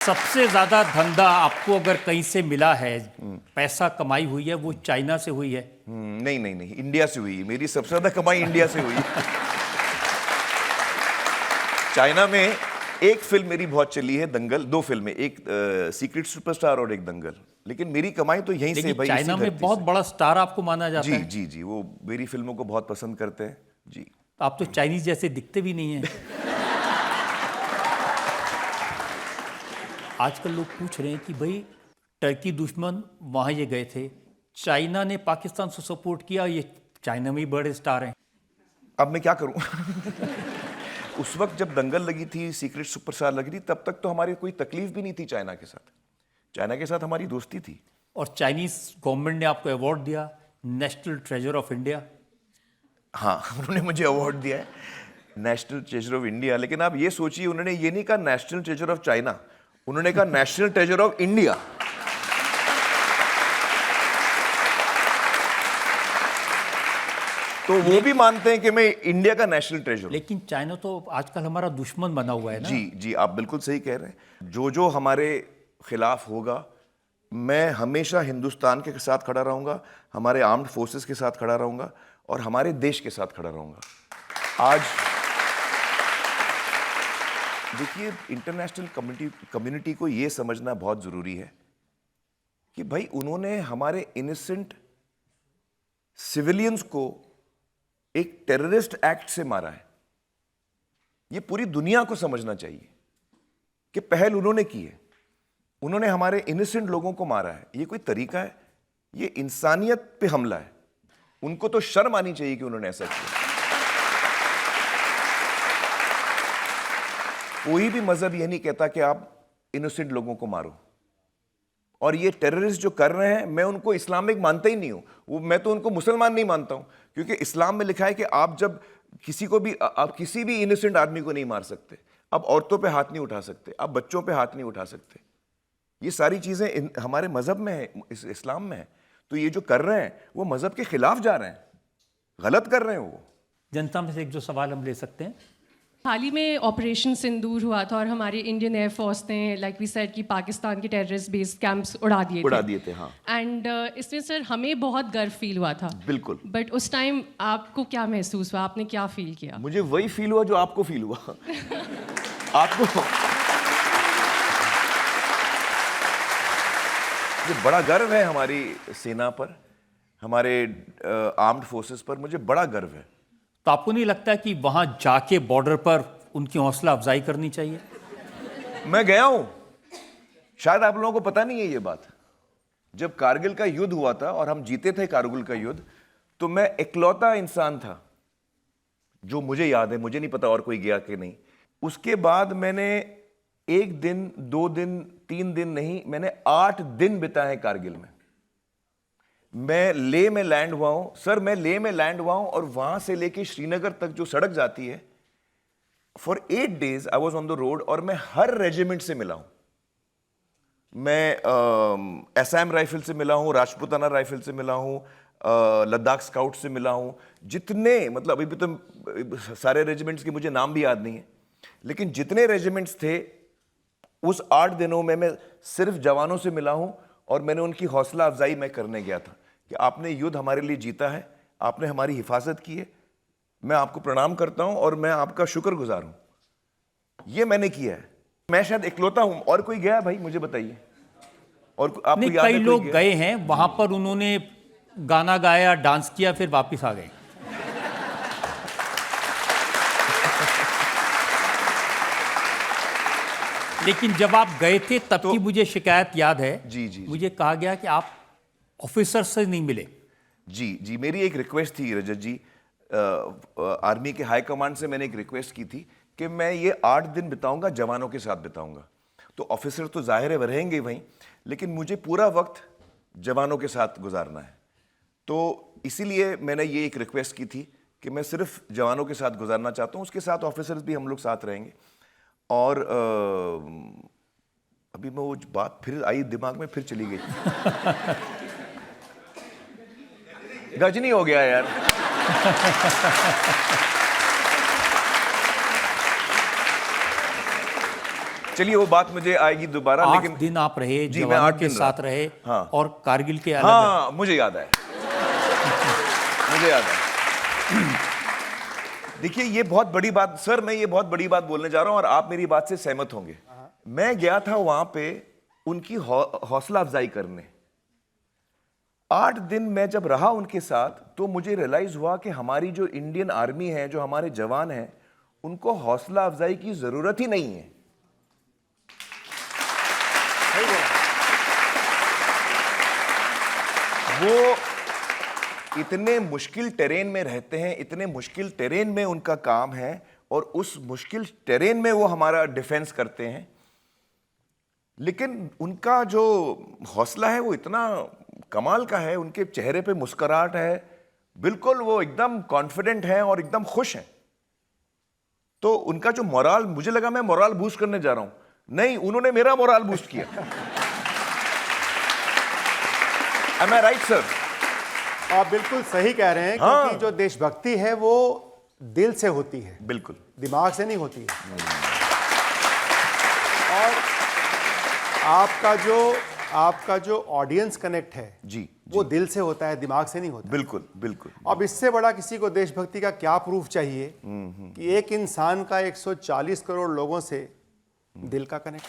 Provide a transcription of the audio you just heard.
सबसे ज्यादा धंधा आपको अगर कहीं से मिला है, पैसा कमाई हुई है, वो चाइना से हुई है? नहीं नहीं नहीं, इंडिया से हुई। मेरी सबसे ज्यादा कमाई इंडिया से हुई। चाइना में एक फिल्म मेरी बहुत चली है, दंगल। दो फिल्में, एक सीक्रेट सुपरस्टार और एक दंगल। लेकिन मेरी कमाई तो यहीं से भाई, चाइना में बहुत बड़ा स्टार आपको माना जाता है। जी जी, वो मेरी फिल्मों को बहुत पसंद करते हैं जी। आप तो चाइनीज जैसे दिखते भी नहीं हैं। आजकल लोग पूछ रहे हैं कि भाई टर्की दुश्मन वहां ये गए थे, चाइना ने पाकिस्तान से सपोर्ट किया, ये चाइना में ही बड़े स्टार हैं। अब मैं क्या करूं? उस वक्त जब दंगल लगी थी, सीक्रेट सुपरस्टार लगी थी, तब तक तो हमारी कोई तकलीफ भी नहीं थी चाइना के साथ। चाइना के साथ हमारी दोस्ती थी। और चाइनीज गवर्नमेंट ने आपको अवार्ड दिया, नेशनल ट्रेजर ऑफ इंडिया। हाँ, उन्होंने मुझे अवार्ड दिया है, नेशनल ट्रेजर ऑफ इंडिया। लेकिन आप ये सोचिए, उन्होंने ये नहीं कहा नेशनल ट्रेजर ऑफ चाइना, उन्होंने कहा नेशनल ट्रेजर ऑफ इंडिया। तो वो भी मानते हैं कि मैं इंडिया का नेशनल ट्रेजर। लेकिन चाइना तो आजकल हमारा दुश्मन बना हुआ है ना। जी जी, आप बिल्कुल सही कह रहे हैं। जो जो हमारे खिलाफ होगा, मैं हमेशा हिंदुस्तान के साथ खड़ा रहूंगा, हमारे आर्म्ड फोर्सेस के साथ खड़ा रहूंगा और हमारे देश के साथ खड़ा रहूंगा। आज देखिए, इंटरनेशनल कम्युनिटी को ये समझना बहुत जरूरी है कि भाई उन्होंने हमारे इनोसेंट सिविलियंस को एक टेररिस्ट एक्ट से मारा है। ये पूरी दुनिया को समझना चाहिए कि पहल उन्होंने की है। उन्होंने हमारे इनोसेंट लोगों को मारा है। ये कोई तरीका है? ये इंसानियत पे हमला है। उनको तो शर्म आनी चाहिए कि उन्होंने ऐसा किया। कोई भी मजहब ये नहीं कहता कि आप इनोसेंट लोगों को मारो। और ये टेररिस्ट जो कर रहे हैं, मैं उनको इस्लामिक मानता ही नहीं हूं। मैं तो उनको मुसलमान नहीं मानता हूं, क्योंकि इस्लाम में लिखा है कि आप जब किसी को भी, आप किसी भी इनोसेंट आदमी को नहीं मार सकते। आप औरतों पे हाथ नहीं उठा सकते, आप बच्चों पे हाथ नहीं उठा सकते। ये सारी चीजें हमारे मजहब में है, इस्लाम में है। तो ये जो कर रहे हैं वो मजहब के खिलाफ जा रहे हैं, गलत कर रहे हैं वो। जनता में से एक जो सवाल हम ले सकते हैं, हाल ही में ऑपरेशन सिंदूर हुआ था और हमारे इंडियन एयरफोर्स ने लाइक वी सेड कि पाकिस्तान के टेररिस्ट बेस्ड कैंप्स उड़ा दिए थे। हाँ। एंड इसमें सर हमें बहुत गर्व फील हुआ था। बिल्कुल। बट उस टाइम आपको क्या महसूस हुआ, आपने क्या फील किया? मुझे वही फील हुआ जो आपको फील हुआ। आपको मुझे बड़ा गर्व है हमारी सेना पर, हमारे आर्म्ड फोर्सेस पर। मुझे बड़ा गर्व है। तो आपको नहीं लगता कि वहां जाके बॉर्डर पर उनकी हौसला अफजाई करनी चाहिए? मैं गया हूं, शायद आप लोगों को पता नहीं है ये बात। जब कारगिल का युद्ध हुआ था और हम जीते थे कारगिल का युद्ध, तो मैं इकलौता इंसान था जो, मुझे याद है, मुझे नहीं पता और कोई गया कि नहीं। उसके बाद मैंने 1 दिन, 2 दिन, 3 दिन नहीं, मैंने 8 दिन बिताए कारगिल में। मैं ले में लैंड हुआ हूं सर, मैं ले में लैंड हुआ हूं और वहां से लेके श्रीनगर तक जो सड़क जाती है, for 8 days I was on the road. और मैं हर रेजिमेंट से मिला हूं। मैं असम राइफल से मिला हूं, राजपूताना राइफल से मिला हूं, लद्दाख स्काउट से मिला हूं। जितने, मतलब अभी तो सारे रेजिमेंट्स के मुझे नाम भी याद नहीं है, लेकिन जितने रेजिमेंट्स थे उस 8 दिनों में मैं सिर्फ जवानों से मिला हूं। और मैंने उनकी हौसला अफजाई मैं करने गया था कि आपने युद्ध हमारे लिए जीता है, आपने हमारी हिफाजत की है, मैं आपको प्रणाम करता हूं और मैं आपका शुक्रगुजार हूं। ये मैंने किया है। मैं शायद इकलौता हूं। और कोई गया है भाई, मुझे बताइए। और आपको नहीं, याद है कई कोई लोग गया? गए हैं वहां पर, उन्होंने गाना गाया, डांस किया, फिर वापस आ गए। लेकिन जब आप गए थे तब की मुझे शिकायत याद है। जी। मुझे कहा गया कि आप ऑफिसर से नहीं मिले। जी, मेरी एक रिक्वेस्ट थी रजत जी, आर्मी के हाई कमांड से मैंने एक रिक्वेस्ट की थी कि मैं ये 8 दिन बिताऊंगा, जवानों के साथ बिताऊंगा। तो ऑफिसर तो जाहिर है वह रहेंगे वहीं, लेकिन मुझे पूरा वक्त जवानों के साथ गुजारना है। तो इसीलिए मैंने ये एक रिक्वेस्ट की थी कि मैं सिर्फ जवानों के साथ गुजारना चाहता हूँ, उसके साथ ऑफिसर्स भी हम लोग साथ रहेंगे। और अभी मैं वो बात फिर आई दिमाग में, फिर चली गई। गजनी हो गया यार। चलिए वो बात मुझे आएगी दोबारा, 8 लेकिन दिन आप रहे, जी, मैं जवानों 8 के दिन साथ रहा। रहे हाँ। और कारगिल के अलग हाँ मुझे याद है मुझे याद है। देखिए ये बहुत बड़ी बात सर, मैं ये बहुत बड़ी बात बोलने जा रहा हूं और आप मेरी बात से सहमत होंगे। मैं गया था वहां पे उनकी हौसला अफजाई करने। 8 दिन मैं जब रहा उनके साथ तो मुझे रियलाइज हुआ कि हमारी जो इंडियन आर्मी है, जो हमारे जवान हैं, उनको हौसला अफजाई की जरूरत ही नहीं है। वो इतने मुश्किल टेरेन में रहते हैं, इतने मुश्किल टेरेन में उनका काम है और उस मुश्किल टेरेन में वो हमारा डिफेंस करते हैं, लेकिन उनका जो हौसला है वो इतना कमाल का है, उनके चेहरे पे मुस्कुराहट है, बिल्कुल वो एकदम कॉन्फिडेंट हैं और एकदम खुश हैं। तो उनका जो मोराल, मुझे लगा मैं मोराल बूस्ट करने जा रहा हूं, नहीं, उन्होंने मेरा मोराल बूस्ट किया। Am I right, sir? आप बिल्कुल सही कह रहे हैं, हाँ। क्योंकि जो देशभक्ति है वो दिल से होती है, बिल्कुल दिमाग से नहीं होती है। और आपका जो ऑडियंस कनेक्ट है जी, वो दिल से होता है, दिमाग से नहीं होता। बिल्कुल बिल्कुल। अब इससे बड़ा किसी को देशभक्ति का क्या प्रूफ चाहिए कि एक इंसान का 140 करोड़ लोगों से दिल का कनेक्ट।